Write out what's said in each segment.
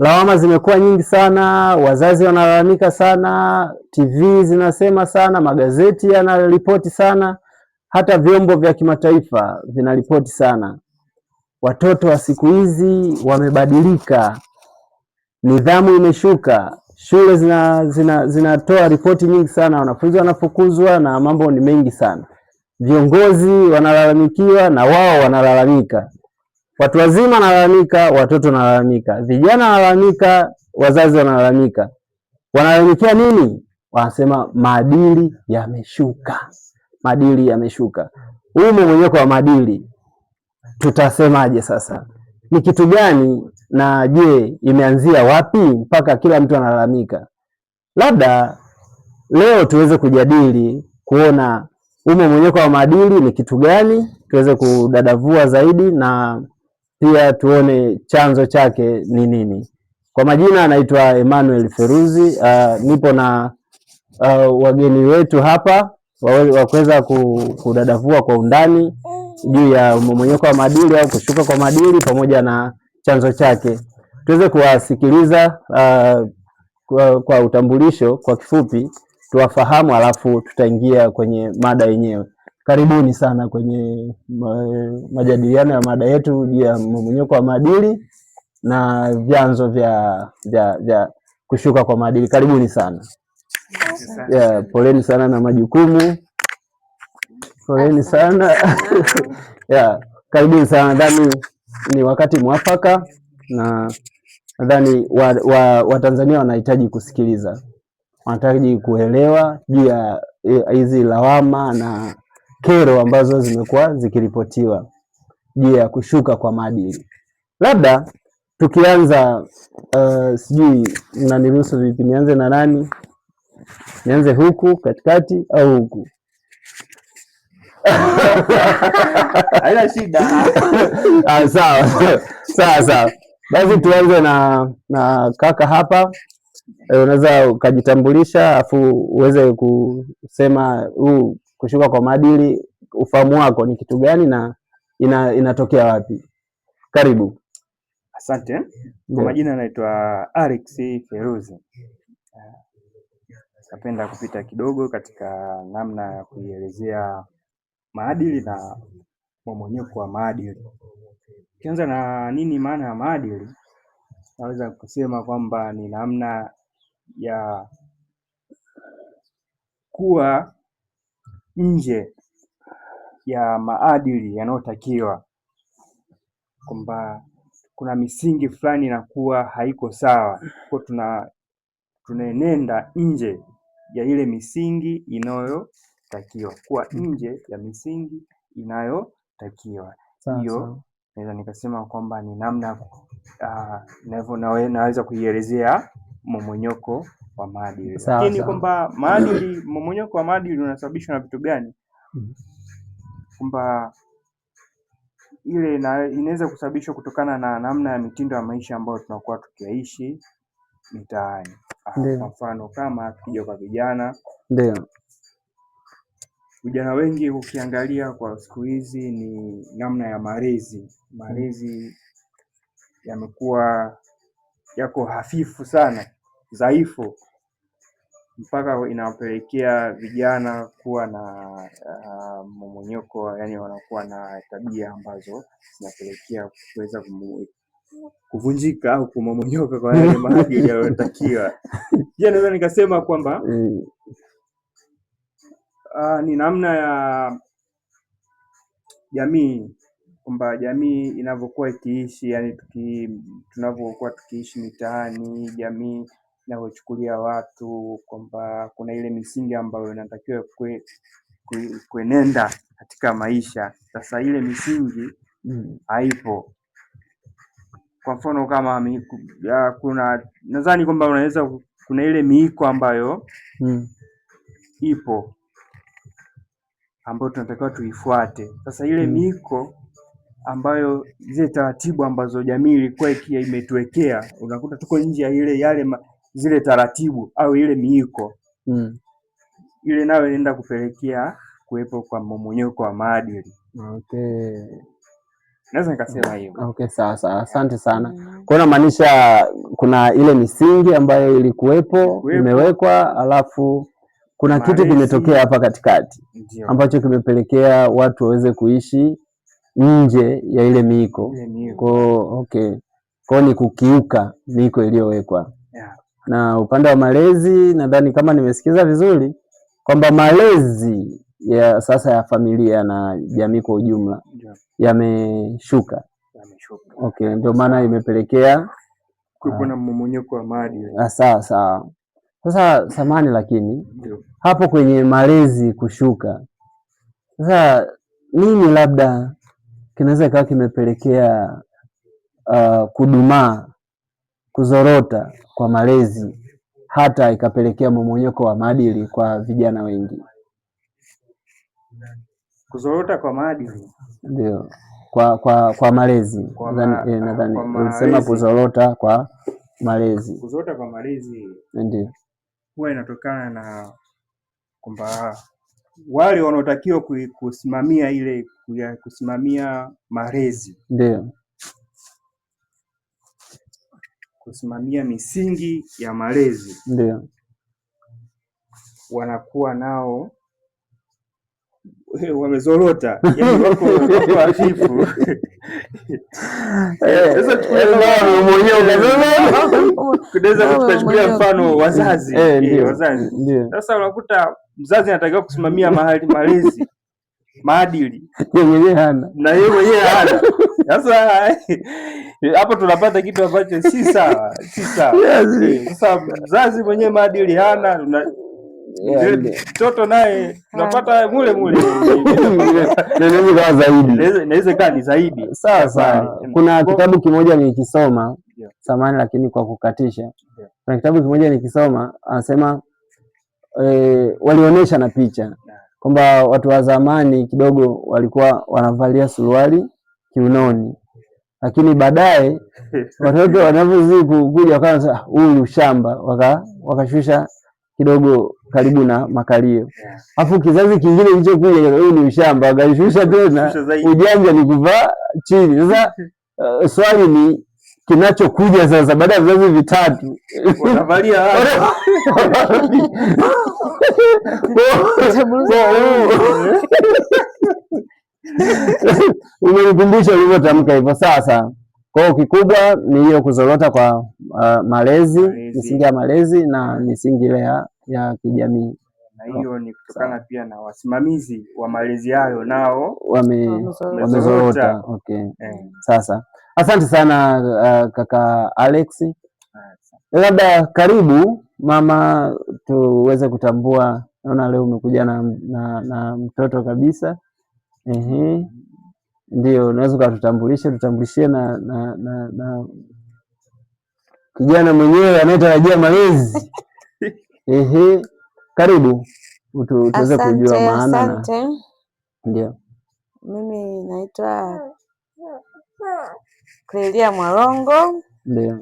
lawama zimekuwa nyingi sana, wazazi wanalalamika sana, TV zinasema sana, magazeti yanaripoti sana, hata vyombo vya kimataifa vinaripoti sana. Watoto wa siku hizi wamebadilika, nidhamu imeshuka, shule zinatoa ripoti nyingi sana, wanafunzi wanafukuzwa na mambo ni mengi sana. Viongozi wanalalamikiwa na wao wanalalamika. Watu wazima wanalalamika, watoto wanalalamika, vijana wanalalamika, wazazi wanalalamika. Wanalalamikia nini? Wanasema maadili yameshuka. Maadili yameshuka. Huu mmomonyoko wa maadili tutasemaje sasa? Ni kitu gani, na je, imeanzia wapi mpaka kila mtu analalamika? Labda leo tuweze kujadili kuona mmomonyoko wa maadili ni kitu gani, tuweze kudadavua zaidi na pia tuone chanzo chake ni nini. Kwa majina anaitwa Emmanuel Feruzi. Nipo na wageni wetu hapa wakuweza kudadavua kwa undani juu ya mmomonyoko wa maadili au kushuka kwa maadili pamoja na chanzo chake. Tuweze kuwasikiliza kwa utambulisho kwa kifupi, tuwafahamu, alafu tutaingia kwenye mada yenyewe. Karibuni sana kwenye majadiliano ya mada yetu juu ya mmomonyoko wa maadili na vyanzo vya kushuka kwa maadili. Karibuni sana. Poleni sana na majukumu. Poleni sana. Karibuni sana. Nadhani ni wakati mwafaka na nadhani Watanzania wanahitaji kusikiliza, wanahitaji kuelewa juu ya hizi lawama na kero ambazo zimekuwa zikiripotiwa juu ya kushuka kwa maadili. Labda tukianza, sijui mnaniruhusu vipi, nianze na nani? Nianze huku katikati au huku? Haina shida. Sawa. Basi tuanze na kaka hapa. Unaweza ukajitambulisha afu uweze kusema huu kushuka kwa maadili, ufahamu wako ni kitu gani na inatokea wapi? Karibu. Asante. Kwa majina naitwa Alex Feruzi. Napenda kupita kidogo katika namna ya kuielezea maadili na mmomonyoko wa maadili. Kianza na nini maana ya maadili, naweza kusema kwamba ni namna ya kuwa nje ya maadili yanayotakiwa, kwamba kuna misingi fulani inakuwa haiko sawa, kwa tunaenenda nje ya ile misingi inayotakiwa, kuwa nje ya misingi inayotakiwa. Hiyo naweza nikasema kwamba ni namna naweza kuielezea mmomonyoko wa maadili. Lakini kwamba maadili, mmomonyoko wa maadili unasababishwa na vitu gani? Kwamba ile inaweza kusababishwa kutokana na namna ya mitindo ya maisha ambayo tunakuwa tukiishi mitaani. Kwa mfano kama tukija kwa vijana, ndio vijana wengi ukiangalia kwa siku hizi ni namna ya malezi yamekuwa yako hafifu sana, dhaifu, mpaka inawapelekea vijana kuwa na mmomonyoko, yani wanakuwa na tabia ambazo zinapelekea kuweza kuvunjika au kumomonyoka kwa yale maadili yanayotakiwa. Je, naweza nikasema kwamba ni namna ya jamii, kwamba jamii inavyokuwa ikiishi, yani tunavyokuwa tukiishi mitaani, jamii inavyochukulia watu, kwamba kuna ile misingi ambayo inatakiwa kuenenda katika maisha. Sasa ile misingi haipo. Kwa mfano kama nadhani kwamba kuna ile miiko ambayo ipo ambayo tunatakiwa tuifuate. Sasa ile miiko ambayo zile taratibu ambazo jamii ilikuwa imetuwekea, unakuta tuko nje ya zile taratibu au ile miiko ile, nayo inaenda kupelekea kuwepo kwa mmomonyoko wa maadili. Naweza nikasema hivyo. Okay, sawa. Asante sana. Kwa hiyo inamaanisha kuna ile misingi ambayo ilikuwepo imewekwa, alafu kuna kitu kimetokea hapa katikati ambacho kimepelekea watu waweze kuishi nje ya ile miiko. Okay. Kwa hiyo ni kukiuka miiko iliyowekwa. Na upande wa malezi, nadhani kama nimesikiza vizuri kwamba malezi ya sasa ya familia na jamii kwa ujumla yameshuka. Okay, ndio maana imepelekea kuna mmomonyoko wa maadili. Sawa. Sasa samani, lakini hapo kwenye malezi kushuka, sasa nini labda kinaweza ikawa kimepelekea kudumaa, kuzorota kwa malezi hata ikapelekea mmomonyoko wa maadili kwa vijana wengi? Kuzorota kwa maadili ndio kwa malezi, nadhani ulisema kuzorota kwa malezi. Kuzorota kwa malezi ndio huwa inatokana na kwamba wale wanaotakiwa kusimamia malezi, ndio kusimamia misingi ya malezi, ndio wanakuwa nao wamezorota, yaani wako hafifu. Sasa tunaweza kuchukulia mfano wazazi. Sasa unakuta mzazi anatakiwa kusimamia malezi, maadili, mwenyewe hana na yeye mwenyewe hana. Sasa hapo tunapata kitu ambacho si sawa. Sasa mzazi mwenyewe maadili hana, mtoto naye tunapata mule inawezekana zaidi. Sawa. Kuna kitabu kimoja nilikisoma, samani lakini kwa kukatisha, kuna kitabu kimoja nilikisoma, anasema walionyesha na picha kwamba watu wa zamani kidogo walikuwa wanavalia suruali kiunoni, lakini baadaye watoto wanavyozidi kuja wakaanza huyu ushamba, wakashusha kidogo karibu na makalio. Afu kizazi kingine kilichokuja, huyu ni ushamba, wakashusha tena, ujanja ni kuvaa chini. Sasa swali ni kinachokuja sasa, baada ya vizazi vitatu wanavalia umenikumbusha ulivyotamka hivyo. Sasa kwa hiyo kikubwa ni hiyo kuzorota kwa malezi, misingi ya malezi na misingi ile ya kijamii, na hiyo ni kutokana pia na wasimamizi wa malezi hayo nao wamezorota. Okay. Sasa asante sana kaka Alex. Labda karibu mama, tuweze kutambua, naona leo umekuja na mtoto kabisa. Ndio, unaweza tutambulishie na kijana mwenyewe anayetarajia malezi. Karibu tuweze kujua maana. Asante. Ndio, mimi naitwa Clelia Mwarongo. Ndio.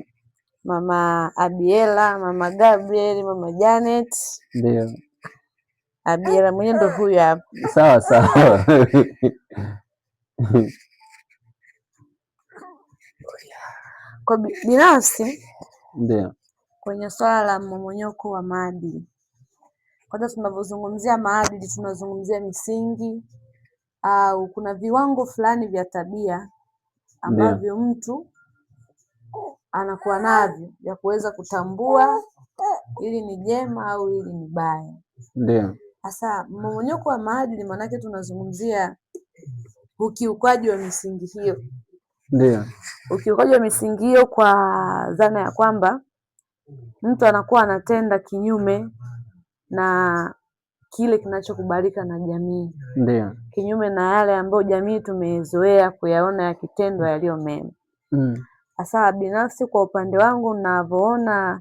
Mama Abiela, mama Gabriel, mama Janet. Ndio. Abiela mwenyewe ndo huyu hapa. Sawa. Kwa binafsi, ndio, kwenye swala la mmomonyoko wa maadili, kwanza tunavyozungumzia maadili tunazungumzia misingi au kuna viwango fulani vya tabia ambavyo mtu anakuwa navyo vya kuweza kutambua hili ni jema au hili ni baya. Ndio. Sasa mmomonyoko wa maadili maanake tunazungumzia ukiukaji wa misingi hiyo. Ndio. Ukiukaji wa misingi hiyo kwa dhana ya kwamba mtu anakuwa anatenda kinyume na kile kinachokubalika na jamii. Ndio. Kinyume na yale ambayo jamii tumezoea kuyaona yakitendwa yaliyo mema. Sasa binafsi kwa upande wangu ninavyoona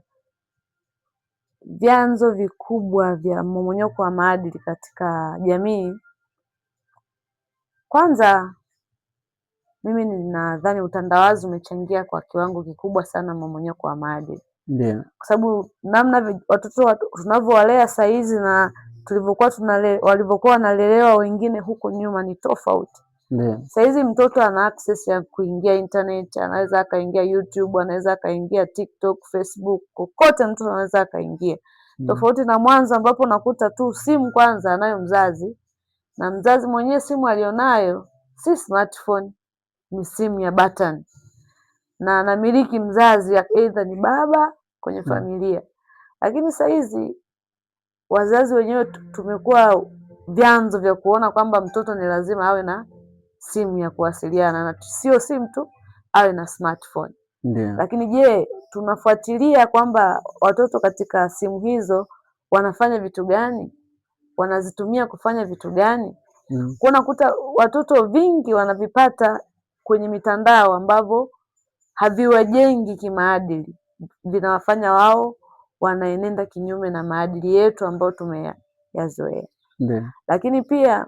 vyanzo vikubwa vya mmomonyoko wa maadili katika jamii, kwanza mimi ninadhani utandawazi umechangia kwa kiwango kikubwa sana mmomonyoko wa maadili. Ndio. Kwa sababu namna watoto tunavyowalea saa hizi na walivyokuwa wanalelewa wengine huko nyuma ni tofauti. Ndio. Saizi mtoto ana access ya kuingia internet, anaweza akaingia YouTube, anaweza akaingia TikTok, Facebook, kokote mtoto anaweza akaingia. Tofauti na mwanzo ambapo nakuta tu simu kwanza anayo mzazi, na mzazi mwenyewe simu alionayo si smartphone, ni simu ya button, na anamiliki mzazi aidha ni baba kwenye familia. Lakini saizi wazazi wenyewe tumekuwa vyanzo vya kuona kwamba mtoto ni lazima awe na simu ya kuwasiliana, na sio simu tu, awe na smartphone. Ndio. Lakini je, tunafuatilia kwamba watoto katika simu hizo wanafanya vitu gani? Wanazitumia kufanya vitu gani? Kunakuta watoto vingi wanavipata kwenye mitandao ambavyo haviwajengi kimaadili, vinawafanya wao wanaenenda kinyume na maadili yetu ambayo tumeyazoea. Lakini pia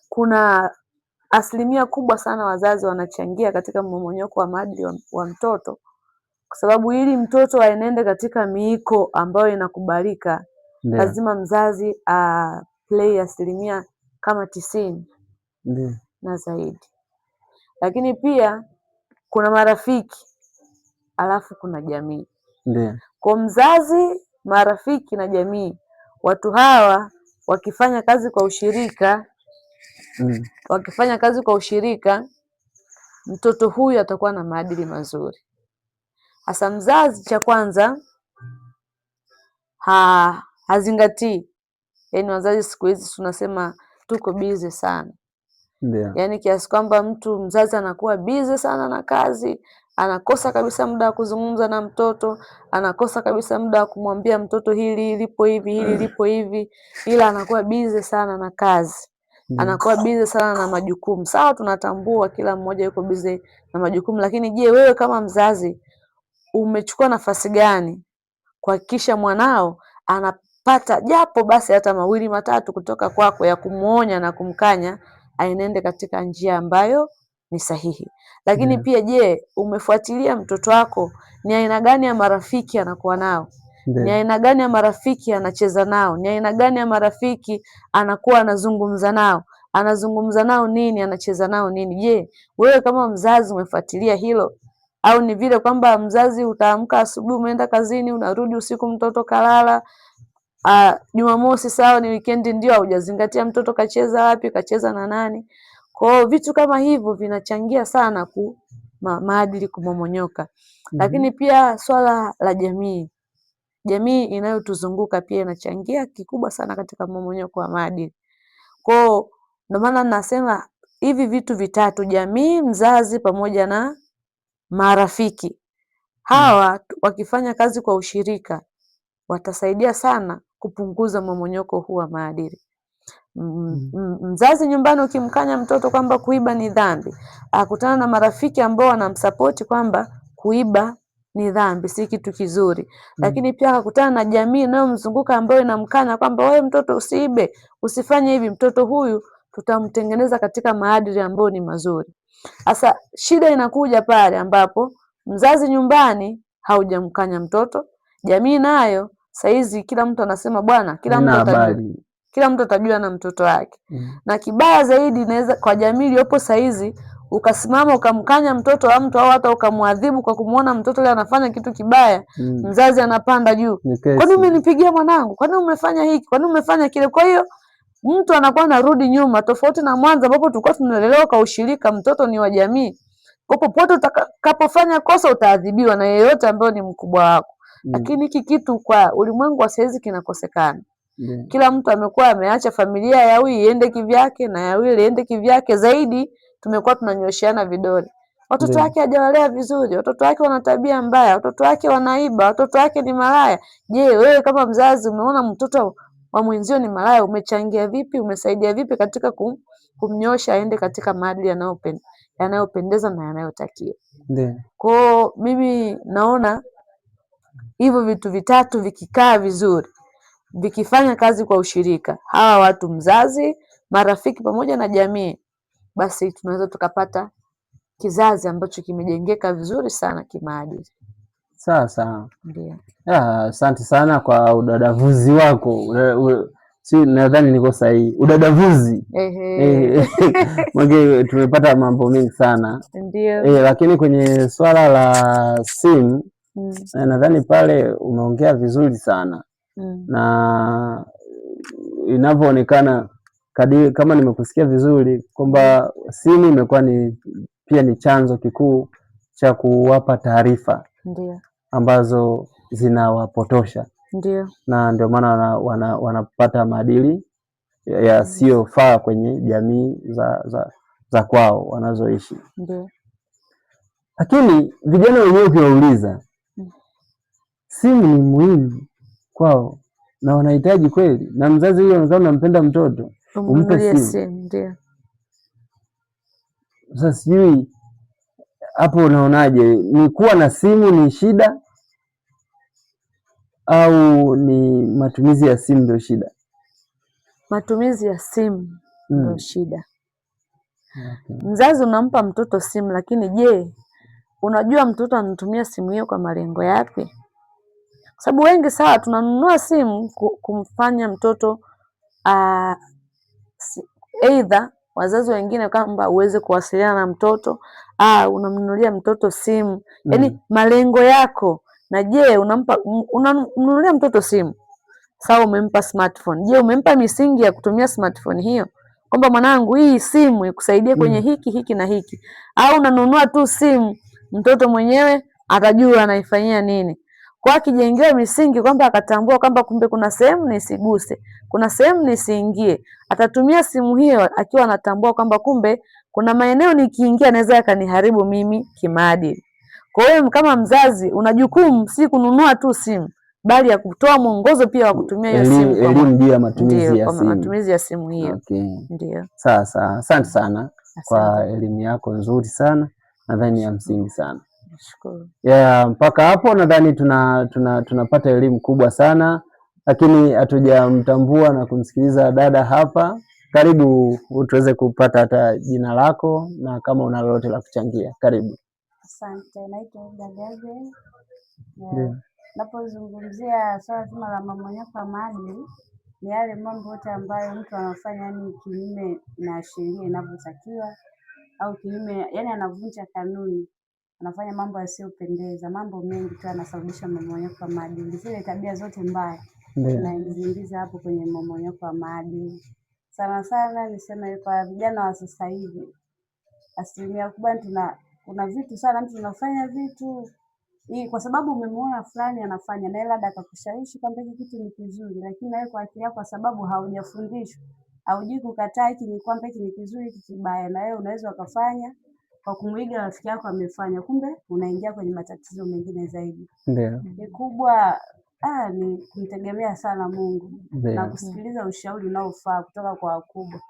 kuna asilimia kubwa sana wazazi wanachangia katika mmomonyoko wa maadili wa mtoto, kwa sababu ili mtoto aenende katika miiko ambayo inakubalika, lazima mzazi play asilimia kama 90 na zaidi. Lakini pia kuna marafiki, alafu kuna jamii. Kwa mzazi, marafiki na jamii, watu hawa wakifanya kazi kwa ushirika, mtoto huyu atakuwa na maadili mazuri. Hasa mzazi, cha kwanza hazingatii. Yaani wazazi siku hizi tunasema tuko busy sana. Yaani kiasi kwamba mzazi anakuwa busy sana na kazi, anakosa kabisa muda wa kuzungumza na mtoto, anakosa kabisa muda wa kumwambia mtoto hili lipo hivi, hili lipo hivi, ila anakuwa busy sana na kazi. Anakuwa busy sana na majukumu. Sawa, tunatambua kila mmoja yuko busy na majukumu, lakini je, wewe kama mzazi umechukua nafasi gani kuhakikisha mwanao anapata japo basi hata mawili matatu kutoka kwako ya kumuonya na kumkanya aenende katika njia ambayo ni sahihi? Lakini pia je, umefuatilia mtoto wako ni aina gani ya marafiki anakuwa nao? Ni aina gani ya marafiki anacheza nao? Ni aina gani ya marafiki anakuwa anazungumza nao? Anazungumza nao nini? Anacheza nao nini? Je, wewe kama mzazi umefuatilia hilo? Au ni vile kwamba mzazi utaamka asubuhi umeenda kazini, unarudi usiku mtoto kalala, Jumamosi sawa ni weekend, ndio haujazingatia mtoto kacheza wapi, kacheza na nani? Kwa hiyo vitu kama hivyo vinachangia sana maadili kumomonyoka. Lakini pia swala la jamii inayotuzunguka pia inachangia kikubwa sana katika mmomonyoko wa maadili. Kwa ndio maana nasema hivi vitu vitatu: jamii, mzazi pamoja na marafiki. Hawa wakifanya kazi kwa ushirika watasaidia sana kupunguza mmomonyoko huu wa maadili. Mzazi nyumbani ukimkanya mtoto kwamba kuiba ni dhambi, akutana na marafiki ambao wanamsapoti kwamba kuiba ni dhambi, si kitu kizuri. Lakini pia akakutana na jamii inayomzunguka ambayo inamkanya kwamba wewe mtoto usiibe, usifanye hivi, mtoto huyu tutamtengeneza katika maadili ambayo ni mazuri. Sasa shida inakuja pale ambapo mzazi nyumbani haujamkanya mtoto, jamii nayo saizi kila mtu anasema bwana, kila mtu atajua na mtoto wake. Na kibaya zaidi inaweza kwa jamii iliyopo saizi, ukasimama ukamkanya mtoto wa mtu au hata ukamwadhibu kwa kumuona mtoto yule anafanya kitu kibaya, mzazi anapanda juu. Kwa nini umenipigia mwanangu? Kwa nini umefanya hiki? Kwa nini umefanya kile? Kwa hiyo mtu anakuwa anarudi nyuma, tofauti na mwanzo ambapo tulikuwa tunalelewa kwa ushirika, mtoto ni wa jamii. Kwa popote utakapofanya kosa utaadhibiwa na yeyote ambaye ni mkubwa wako. Lakini hiki kitu kwa ulimwengu wa saizi kinakosekana. Kila mtu amekuwa ameacha familia ya huyu iende kivyake na ya huyu iende kivyake. Zaidi tumekuwa tunanyosheana vidole. Watoto wake hajawalea vizuri, watoto wake wana tabia mbaya, watoto wake wanaiba, watoto wake ni malaya. Je, wewe kama mzazi umeona mtoto wa mwenzio ni malaya, umechangia vipi, umesaidia vipi katika kumnyosha aende katika maadili yanayopendeza na yanayotakiwa? Kwa mimi naona hivyo vitu vitatu vikikaa vizuri, vikifanya kazi kwa ushirika, hawa watu, mzazi, marafiki pamoja na jamii, basi tunaweza tukapata kizazi ambacho kimejengeka vizuri sana kimaadili. Sawa. Ndio. Asante sana kwa udadavuzi wako. si nadhani niko sahihi, udadavuzi. Mwenge tumepata mambo mengi sana. Ndio. Lakini kwenye swala la simu nadhani pale umeongea vizuri sana. Na inavyoonekana kadiri kama nimekusikia vizuri kwamba simu imekuwa pia ni chanzo kikuu cha kuwapa taarifa ambazo zinawapotosha. Ndio. Na ndio maana wanapata maadili yasiyofaa kwenye jamii za kwao wanazoishi. Ndio. Lakini vijana wenyewe ukiwauliza, simu ni muhimu kwao na wanahitaji kweli, na mzazi huyo anakuwa anampenda mtoto umpe simu. Ndio. Sasa sijui hapo unaonaje, ni kuwa na simu ni shida au ni matumizi ya simu ndio shida? Matumizi ya simu ndio shida. Mzazi unampa mtoto simu, lakini je, unajua mtoto anatumia simu hiyo kwa malengo yapi? Kwa sababu wengi sawa tunanunua simu kumfanya mtoto either wazazi wengine kwamba uweze kuwasiliana na mtoto, unamnunulia mtoto simu. Yaani malengo yako. Na je, unamnunulia mtoto simu, sawa, umempa smartphone. Je, umempa misingi ya kutumia smartphone hiyo? Kwamba mwanangu, hii simu ikusaidie kwenye hiki na hiki. Au unanunua tu simu, mtoto mwenyewe atajua anaifanyia nini. Kwa akijengewa misingi kwamba akatambua kwamba kumbe kuna sehemu nisiguse, kuna sehemu nisiingie, atatumia simu hiyo akiwa anatambua kwamba kumbe kuna maeneo nikiingia naweza yakaniharibu mimi kimaadili. Kwa hiyo kama mzazi una jukumu si kununua tu simu, bali ya kutoa mwongozo pia wa kutumia hiyo simu, elimu juu ya matumizi ya simu hiyo. Okay. Ndio. Sasa asante sana kwa elimu yako nzuri sana, nadhani ya msingi sana. Nashukuru. Mpaka hapo nadhani tunapata elimu kubwa sana, lakini hatujamtambua na kumsikiliza dada hapa. Karibu tuweze kupata hata jina lako na kama una lolote la kuchangia. Karibu. Asante, naitwa Gabriel. Napozungumzia swala zima la mmomonyoko wa maadili, ni yale mambo yote ambayo mtu anafanya yani kinyume na sheria inavyotakiwa au kinyume, yani anavunja kanuni, anafanya mambo yasiyopendeza, mambo mengi tu yanasababisha mmomonyoko wa maadili. Zile tabia zote mbaya tunaingiza hapo kwenye mmomonyoko wa maadili. Sana sana niseme kwa vijana wa sasa hivi, asilimia kubwa kuna vitu sana mtu unafanya vitu kwa sababu umemuona fulani anafanya na labda akakushawishi kwamba hiki kitu ni kizuri, lakini nawe kwa akili yako, kwa sababu haujafundishwa, haujui kukataa hiki ni kwamba hiki ni kizuri, hiki kibaya, na wewe unaweza ukafanya kwa kumuiga rafiki yako amefanya, kumbe unaingia kwenye matatizo mengine zaidi. Ndio. Kikubwa ni kumtegemea sana Mungu na kusikiliza ushauri unaofaa kutoka kwa wakubwa.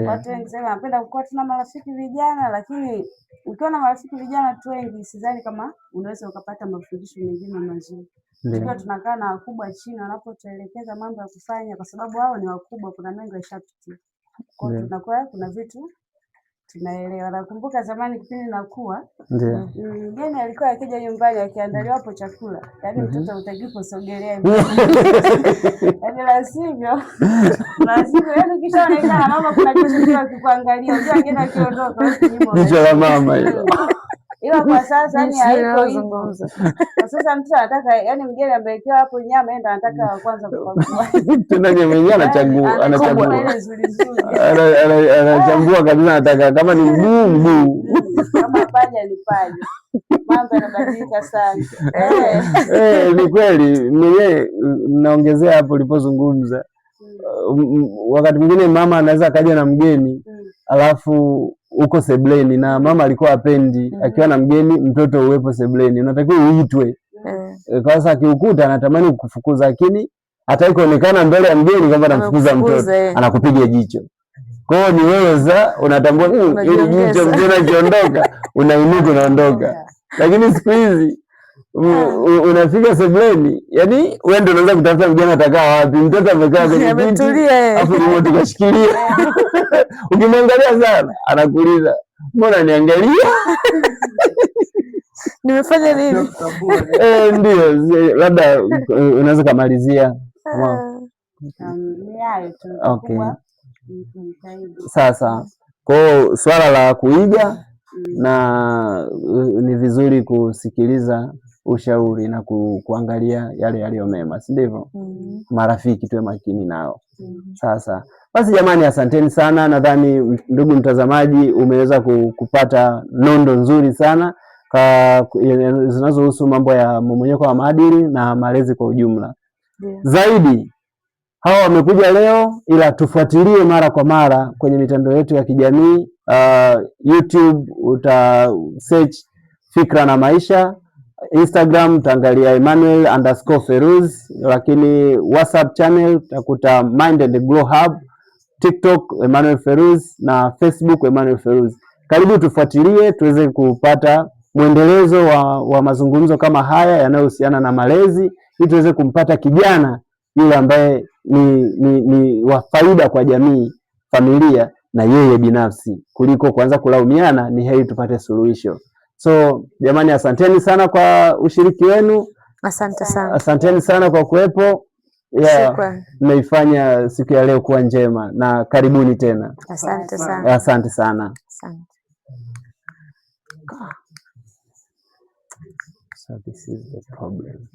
Watu wengi sasa wanapenda kuwa tuna marafiki vijana, lakini ukiwa na marafiki vijana tu wengi, sidhani kama unaweza ukapata mafundisho mengine mazuri. Tukiwa tunakaa na wakubwa chini, wanapotuelekeza mambo ya kufanya, kwa sababu hao ni wakubwa, kuna mengi yashapitia. Kwa hiyo tunakuwa kuna vitu tunaelewa. Nakumbuka zamani kipindi nakuwa, mgeni alikuwa akija nyumbani akiandaliwa hapo chakula, yaani mtoto utakiposogelea hivi. Yaani lazima yaani kisha anaonekana mama kuna kitu kile akikuangalia, unajua ngine akiondoka jicho la mama hilo. Ila kwa sasa ni haiko hivyo. Kwa sasa mtu anataka yaani mgeni amewekewa hapo nyama enda anataka wa kwanza kupakua. Tuna nyama anachagua ile nzuri nzuri. Anachambua kabisa, anataka kama ni mguu kama paja ni paja. Mambo yanabadilika sana. Ni kweli. Mwenyewe naongezea hapo ulipozungumza. Wakati mwingine mama anaweza kaja na mgeni alafu uko sebleni na mama alikuwa apendi akiwa na mgeni mtoto uwepo sebleni, unatakiwa uitwe. Kwa sasa akiukuta anatamani kukufukuza, lakini hataki kuonekana mbele ya mgeni kwamba anamfukuza mtoto, anakupiga jicho. Kwa hiyo ni wewe sasa unatambua ili jicho mgeni akiondoka unainuka unaondoka. Lakini siku hizi unafika sebleni, yani wewe ndio unaanza kutafuta mgeni atakaa wapi, mtoto amekaa kwenye kiti afu remote kashikilia. Ukimwangalia sana anakuuliza mbona niangalia? Nimefanya nini? Ndio, labda unaweza kumalizia Ni hayo tu. Okay. Kujitahidi. Sasa kwa swala la kuiga na ni vizuri kusikiliza ushauri na kuangalia yale yaliyo mema, si ndivyo? Marafiki tuwe makini nao. Sasa basi jamani, asanteni sana. Nadhani ndugu mtazamaji umeweza kupata nondo nzuri sana zinazohusu mambo ya mmomonyoko wa maadili na malezi kwa ujumla. Zaidi hawa wamekuja leo, ila tufuatilie mara kwa mara kwenye mitandao yetu ya kijamii. YouTube uta search Fikra na Maisha, Instagram utaangalia Emmanuel_Feruz, lakini WhatsApp channel utakuta Mind and Grow Hub, TikTok Emmanuel Feruz na Facebook Emmanuel Feruz. Karibu tufuatilie tuweze kupata mwendelezo wa mazungumzo kama haya yanayohusiana na malezi, ili tuweze kumpata kijana yule ambaye ni wa faida kwa jamii, familia na yeye binafsi, kuliko kuanza kulaumiana. Ni heri tupate suluhisho. So jamani, asanteni sana kwa ushiriki wenu. Asante sana. Asanteni sana kwa kuwepo. Mmeifanya siku ya leo kuwa njema na karibuni tena. Asante sana. Asante sana. Asante. So this is the problem.